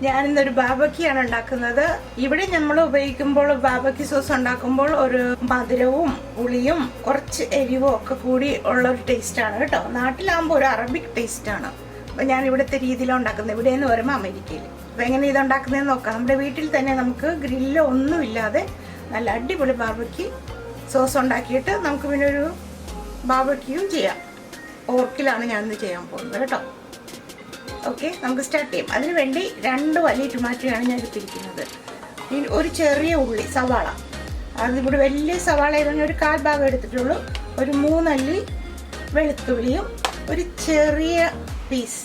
ഞാനിന്നൊരു ബാബക്കിയാണ് ഉണ്ടാക്കുന്നത്. ഇവിടെ നമ്മൾ ഉപയോഗിക്കുമ്പോൾ ബാബക്കി സോസ് ഉണ്ടാക്കുമ്പോൾ ഒരു മധുരവും പുളിയും കുറച്ച് എരിവും ഒക്കെ കൂടി ഉള്ള ഒരു ടേസ്റ്റാണ് കേട്ടോ. നാട്ടിലാകുമ്പോൾ ഒരു അറബിക് ടേസ്റ്റാണ്. അപ്പം ഞാൻ ഇവിടുത്തെ രീതിയിലാണ് ഉണ്ടാക്കുന്നത്. ഇവിടെ എന്ന് പറയുമ്പോൾ അമേരിക്കയിൽ. അപ്പം എങ്ങനെ ഇത് ഉണ്ടാക്കുന്നതെന്ന് നോക്കാം. നമ്മുടെ വീട്ടിൽ തന്നെ നമുക്ക് ഗ്രില്ലോ ഒന്നുമില്ലാതെ നല്ല അടിപൊളി ബാബക്കി സോസ് ഉണ്ടാക്കിയിട്ട് നമുക്ക് പിന്നെ ഒരു ബാബക്കിയും ചെയ്യാം. ഓർക്കിലാണ് ഞാനിന്ന് ചെയ്യാൻ പോകുന്നത് കേട്ടോ. ഓക്കെ, നമുക്ക് സ്റ്റാർട്ട് ചെയ്യാം. അതിന് വേണ്ടി 2 വലിയ ടൊമാറ്റോയാണ് ഞാൻ എടുത്തിരിക്കുന്നത്. ഒരു ചെറിയ ഉള്ളി സവാള, അതിവിടെ വലിയ സവാള ആയതുകൊണ്ട് ഒരു 1/4 ഭാഗം എടുത്തിട്ടുള്ളൂ. ഒരു 3 അല്ലി വെളുത്തുള്ളിയും ഒരു ചെറിയ പീസ്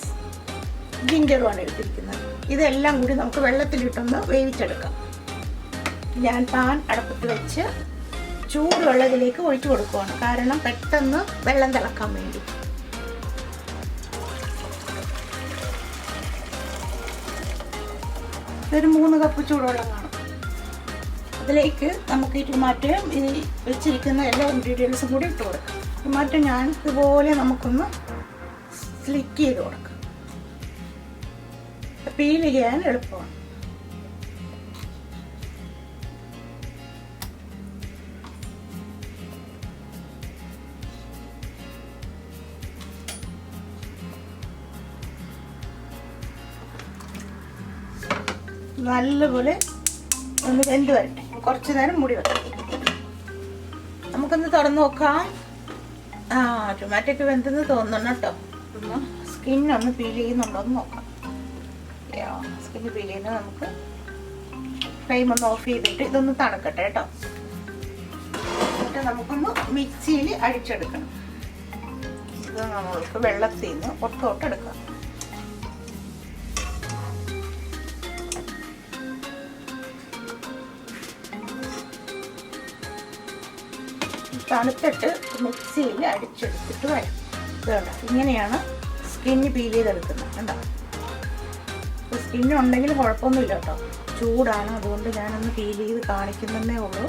ജിഞ്ചറുമാണ് എടുത്തിരിക്കുന്നത്. ഇതെല്ലാം കൂടി നമുക്ക് വെള്ളത്തിലിട്ടൊന്ന് വേവിച്ചെടുക്കാം. ഞാൻ പാൻ അടുപ്പത്ത് വെച്ച് ചൂടുവെള്ളത്തിലേക്ക് ഒഴിച്ചു കൊടുക്കുകയാണ്, കാരണം പെട്ടെന്ന് വെള്ളം തിളക്കാൻ വേണ്ടി. ഇതൊരു 3 കപ്പ് ചൂടുവെള്ളം കാണും. അതിലേക്ക് നമുക്ക് ഈ ടൊമാറ്റോയും ഈ വെച്ചിരിക്കുന്ന എല്ലാ ഇൻഗ്രീഡിയൻസും കൂടി ഇട്ട് കൊടുക്കാം. ടൊമാറ്റോ ഞാൻ ഇതുപോലെ നമുക്കൊന്ന് സ്ലിറ്റ് ചെയ്ത് കൊടുക്കാം. പീൽ ചെയ്യാൻ എളുപ്പമാണ്. നല്ലപോലെ ഒന്ന് വെന്ത് വരട്ടെ. കുറച്ച് നേരം മൂടി വെക്കാം. നമുക്കൊന്ന് തുറന്ന് നോക്കാം. ടൊമാറ്റോക്ക് വെന്തെന്ന് തോന്നണം കേട്ടോ. ഒന്ന് സ്കിന്നൊന്ന് പീൽ ചെയ്യുന്നുണ്ടോ എന്ന് നോക്കാം. സ്കിന്ന് പീൽ ചെയ്യുന്നത് നമുക്ക് ഫ്ലെയിം ഒന്ന് ഓഫ് ചെയ്തിട്ട് ഇതൊന്ന് തണുക്കട്ടെ കേട്ടോ. എന്നിട്ട് നമുക്കൊന്ന് മിക്സിയിൽ അടിച്ചെടുക്കണം. ഇത് നമ്മൾക്ക് വെള്ളത്തിൽ നിന്ന് ഒട്ടൊട്ടെടുക്കാം. തണുത്തിട്ട് മിക്സിയിൽ അടിച്ചെടുത്തിട്ട് വരാം. ഇതുണ്ട്, ഇങ്ങനെയാണ് സ്കിന്ന് പീൽ ചെയ്തെടുക്കുന്നത്. കണ്ടോ, സ്കിന്നുണ്ടെങ്കിൽ കുഴപ്പമൊന്നുമില്ല കേട്ടോ. ചൂടാണ്, അതുകൊണ്ട് ഞാനൊന്ന് പീൽ ചെയ്ത് കാണിക്കുന്നതേ ഉള്ളൂ.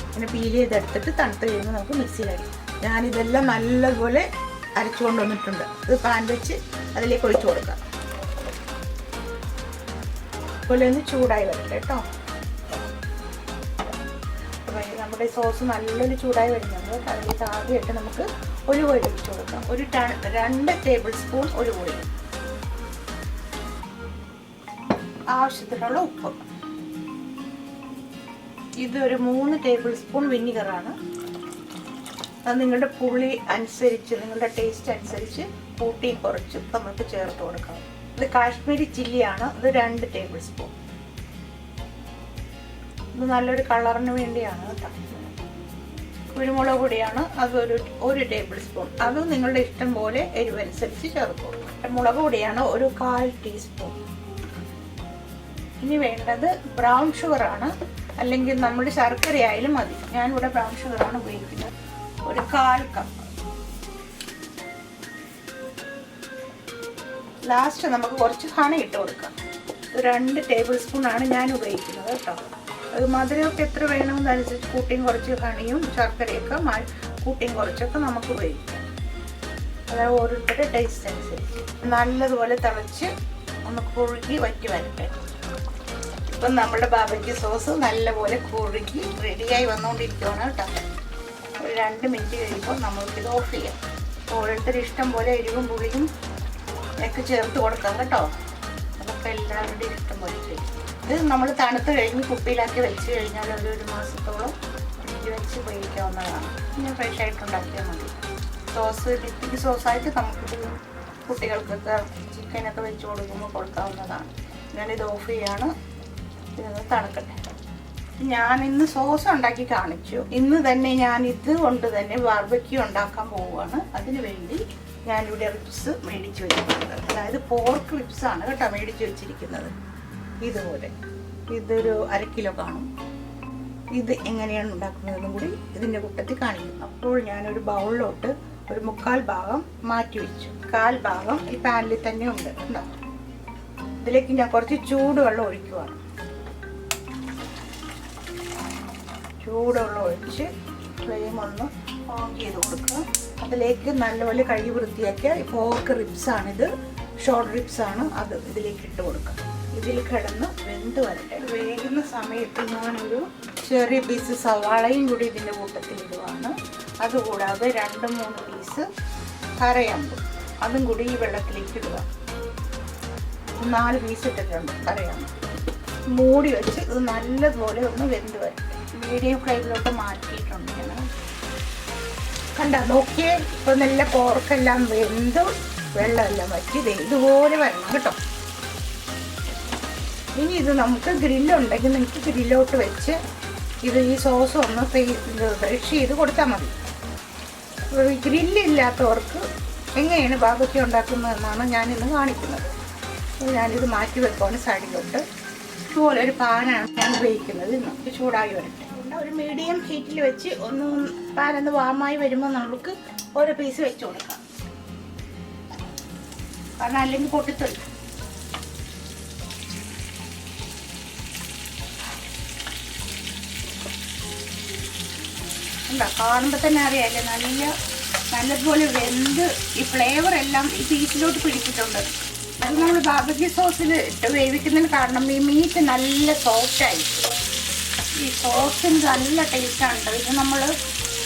ഇങ്ങനെ പീൽ ചെയ്തെടുത്തിട്ട് തണുത്ത് കഴിയുമ്പോൾ നമുക്ക് മിക്സിയിൽ അടിക്കാം. ഞാനിതെല്ലാം നല്ലതുപോലെ അരച്ചു കൊണ്ടുവന്നിട്ടുണ്ട്. ഇത് പാൻ വെച്ച് അതിലേക്ക് ഒഴിച്ചു കൊടുക്കാം. അതുപോലെ ഒന്ന് ചൂടായി വരട്ടെ കേട്ടോ. നമ്മുടെ സോസ് നല്ലൊരു ചൂടായി വരുന്നുണ്ട്. അതിലേക്ക് ആദ്യമായിട്ട് നമുക്ക് ഒലിവ് ഓയിൽ ഒഴിച്ചു കൊടുക്കാം. ഒരു 2 ടേബിൾ സ്പൂൺ ഒലിവ് ഓയിൽ, ആവശ്യത്തിനുള്ള ഉപ്പ്. ഇതൊരു 3 ടേബിൾ സ്പൂൺ വിനിഗറാണ്. അത് നിങ്ങളുടെ പുളി അനുസരിച്ച്, നിങ്ങളുടെ ടേസ്റ്റ് അനുസരിച്ച് കൂട്ടിയും കുറച്ചും നമുക്ക് ചേർത്ത് കൊടുക്കാം. ഇത് കാശ്മീരി ചില്ലിയാണ്. ഇത് 2 ടേബിൾ സ്പൂൺ. ഇത് നല്ലൊരു കളറിന് വേണ്ടിയാണ് കേട്ടോ. കുരുമുളക് പൊടിയാണ്, അതൊരു 1 ടേബിൾ സ്പൂൺ. അത് നിങ്ങളുടെ ഇഷ്ടം പോലെ എരിവനുസരിച്ച് ചേർക്കും. മുളക് പൊടിയാണ് ഒരു 1/4 ടീസ്പൂൺ. ഇനി വേണ്ടത് ബ്രൗൺ ഷുഗറാണ്, അല്ലെങ്കിൽ നമ്മുടെ ശർക്കര ആയാലും മതി. ഞാനിവിടെ ബ്രൗൺ ഷുഗറാണ് ഉപയോഗിക്കുന്നത്. ഒരു 1/4 കപ്പ്. ലാസ്റ്റ് നമുക്ക് കുറച്ച് ഹണി ഇട്ട് കൊടുക്കാം. 2 ടേബിൾ സ്പൂൺ ആണ് ഞാൻ ഉപയോഗിക്കുന്നത് കേട്ടോ. അത് മധുരമൊക്കെ എത്ര വേണമെന്നനുസരിച്ച് കൂട്ടിയും കുറച്ച് ഹണിയും ശർക്കരയൊക്കെ കൂട്ടിയും കുറച്ചൊക്കെ നമുക്ക് ഉപയോഗിക്കാം. അതായത് ഓരോരുത്തരുടെ ടേസ്റ്റ് അനുസരിച്ച്. നല്ലതുപോലെ തിളച്ച് ഒന്ന് കുറുകി വറ്റി വരട്ടെ. ഇപ്പം നമ്മുടെ ബാബക്കി സോസ് നല്ലപോലെ കുറുകി റെഡിയായി വന്നുകൊണ്ടിരിക്കുകയാണ് കേട്ടോ. ഒരു 2 മിനിറ്റ് കഴിയുമ്പോൾ നമുക്കിത് ഓഫ് ചെയ്യാം. ഓരോരുത്തരും ഇഷ്ടം പോലെ എരിവും പുളിയും ഒക്കെ ചേർത്ത് കൊടുക്കാം കേട്ടോ. അതൊക്കെ എല്ലാവരുടെയും ഇഷ്ടം പോലെ ചെയ്യും. ഇത് നമ്മൾ തണുത്ത് കഴിഞ്ഞ് കുപ്പിയിലാക്കി വെച്ച് കഴിഞ്ഞാൽ ഒരു 1 മാസത്തോളം ഫ്രിഡ്ജ് വെച്ച് ഉപയോഗിക്കാവുന്നതാണ്. പിന്നെ ഫ്രഷ് ആയിട്ട് ഉണ്ടാക്കിയാൽ മതി. സോസ് ഡിപ്പിക്ക് സോസായിട്ട് നമുക്കിത് കുട്ടികൾക്കൊക്കെ ചിക്കനൊക്കെ വെച്ച് കൊടുക്കുമ്പോൾ കൊടുക്കാവുന്നതാണ്. ഞാനിത് ഓഫ് ചെയ്യാണ്. ഇതൊന്ന് തണുക്കട്ടെ. ഞാൻ ഇന്ന് സോസ് ഉണ്ടാക്കി കാണിച്ചു. ഇന്ന് തന്നെ ഞാൻ ഇത് കൊണ്ട് തന്നെ ബാർബക്യൂ ഉണ്ടാക്കാൻ പോവുകയാണ്. അതിന് വേണ്ടി ഞാനിവിടെ റിബ്സ് മേടിച്ച് വെച്ചിട്ടുണ്ട്. അതായത് പോർക്ക് റിബ്സാണ് കേട്ടോ മേടിച്ച് വെച്ചിരിക്കുന്നത്. ഇതുപോലെ ഇതൊരു 1/2 കിലോ കാണും. ഇത് എങ്ങനെയാണ് ഉണ്ടാക്കുന്നതെന്നും കൂടി ഇതിൻ്റെ കൂട്ടത്തിൽ കാണിക്കും. അപ്പോൾ ഞാനൊരു ബൗളിലോട്ട് ഒരു 1/4 ഭാഗം മാറ്റി വെച്ചു. 1/4 ഭാഗം ഈ പാനിൽ തന്നെ ഉണ്ട്. ഇതിലേക്ക് ഞാൻ കുറച്ച് ചൂടുവെള്ളം ഒഴിക്കുവാണ്. ചൂടുവെള്ളം ഒഴിച്ച് ഫ്ലെയിം ഒന്ന് ഓൺ ചെയ്ത് കൊടുക്കുക. അതിലേക്ക് നല്ലപോലെ കഴുകി വൃത്തിയാക്കിയ പോർക്ക് റിബ്സാണിത്. ഷോർട്ട് റിബ്സ് ആണ്, അത് ഇതിലേക്ക് ഇട്ട് കൊടുക്കാം. ഇതിൽ കിടന്ന് വെന്ത് വരട്ടെ. വേകുന്ന സമയത്ത് ഞാനൊരു ചെറിയ പീസ് സവാളയും കൂടി ഇതിൻ്റെ കൂട്ടത്തിൽ ഇടുവാണ്. അതുകൂടാതെ 2-3 പീസ് കരയാമ്പ് അതും കൂടി ഈ വെള്ളത്തിലേക്ക് ഇടുക. 4 പീസ് ഇട്ടിട്ടുണ്ട് കരയാമ്പ്. മൂടി വെച്ച് ഇത് നല്ലതുപോലെ ഒന്ന് വെന്ത് വരട്ടെ. മീഡിയം ഫ്ലെയിമിലോട്ട് മാറ്റിയിട്ടുണ്ട് ഞാൻ. കണ്ട നോക്കിയേ, ഇപ്പം നല്ല പോർക്കെല്ലാം വെന്ത് വെള്ളമെല്ലാം വറ്റി ഇതുപോലെ വരണം കേട്ടോ. ഇനി ഇത് നമുക്ക് ഗ്രില്ലുണ്ടെങ്കിൽ നിങ്ങൾക്ക് ഗ്രില്ലോട്ട് വെച്ച് ഇത് ഈ സോസ് ഒന്ന് ബ്രഷ് ചെയ്ത് കൊടുത്താൽ മതി. ഗ്രില്ലില്ലാത്തവർക്ക് എങ്ങനെയാണ് ബാബയ്ക്ക് ഉണ്ടാക്കുന്നതെന്നാണ് ഞാനിന്ന് കാണിക്കുന്നത്. ഞാനിത് മാറ്റി വെക്കുവാണ് സൈഡിലോട്ട്. ഇതുപോലെ ഒരു പാനാണ് ഞാൻ ഉപയോഗിക്കുന്നത്. നമുക്ക് ചൂടായി വരട്ടെ. ഒരു മീഡിയം ഹീറ്റിൽ വെച്ച് പാനൊന്ന് വാമായി വരുമ്പോൾ നമുക്ക് ഓരോ പീസ് വെച്ച് കൊടുക്കാം. കാരണം അല്ലെങ്കിൽ പൊട്ടിത്തരും. എന്താ കാണുമ്പോൾ തന്നെ അറിയാമല്ലേ, നല്ലതുപോലെ വെന്ത് ഈ ഫ്ലേവർ എല്ലാം ഈ പീസിലോട്ട് പിടിച്ചിട്ടുണ്ട്. അത് നമ്മൾ ബാർബിക്യൂ സോസിൽ ഇട്ട് വേവിക്കുന്നതിന് കാരണം ഈ മീറ്റ് നല്ല സോഫ്റ്റ് ആയിരിക്കും. ഈ സോസിന് നല്ല ടേസ്റ്റാണ്. ഇത് നമ്മൾ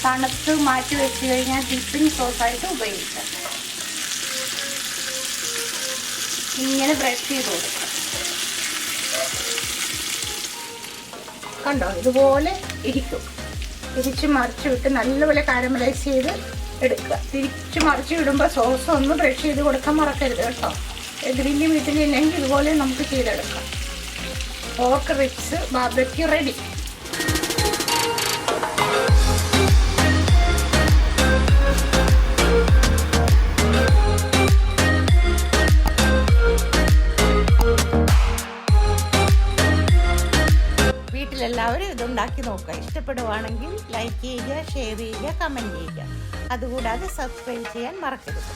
തണുത്ത് മാറ്റി വെച്ച് കഴിഞ്ഞാൽ ഡിപ്പിങ് സോസായിട്ട് ഉപയോഗിക്കാം. ഇങ്ങനെ ബ്രഷ് ചെയ്ത് കൊടുക്കാം. കണ്ടോ, ഇതുപോലെ ഇരിക്കും. തിരിച്ച് മറിച്ച് വിട്ട് നല്ലപോലെ കാരമലൈസ് ചെയ്ത് എടുക്കുക. തിരിച്ച് മറിച്ച് വിടുമ്പോൾ സോസ് ഒന്ന് ബ്രഷ് ചെയ്ത് കൊടുക്കാൻ മറക്കരുത് കേട്ടോ. ഗ്രില്ല് വീട്ടിലില്ലെങ്കിൽ ഇതുപോലെ നമുക്ക് ചെയ്തെടുക്കാം. Pork ribs barbecue ready. വീട്ടിലെല്ലാവരും ഇതുണ്ടാക്കി നോക്കുക. ഇഷ്ടപ്പെടുവാണെങ്കിൽ ലൈക്ക് ചെയ്യുക, ഷെയർ ചെയ്യുക, കമൻറ്റ് ചെയ്യുക. അതുകൂടാതെ സബ്സ്ക്രൈബ് ചെയ്യാൻ മറക്കരുത്.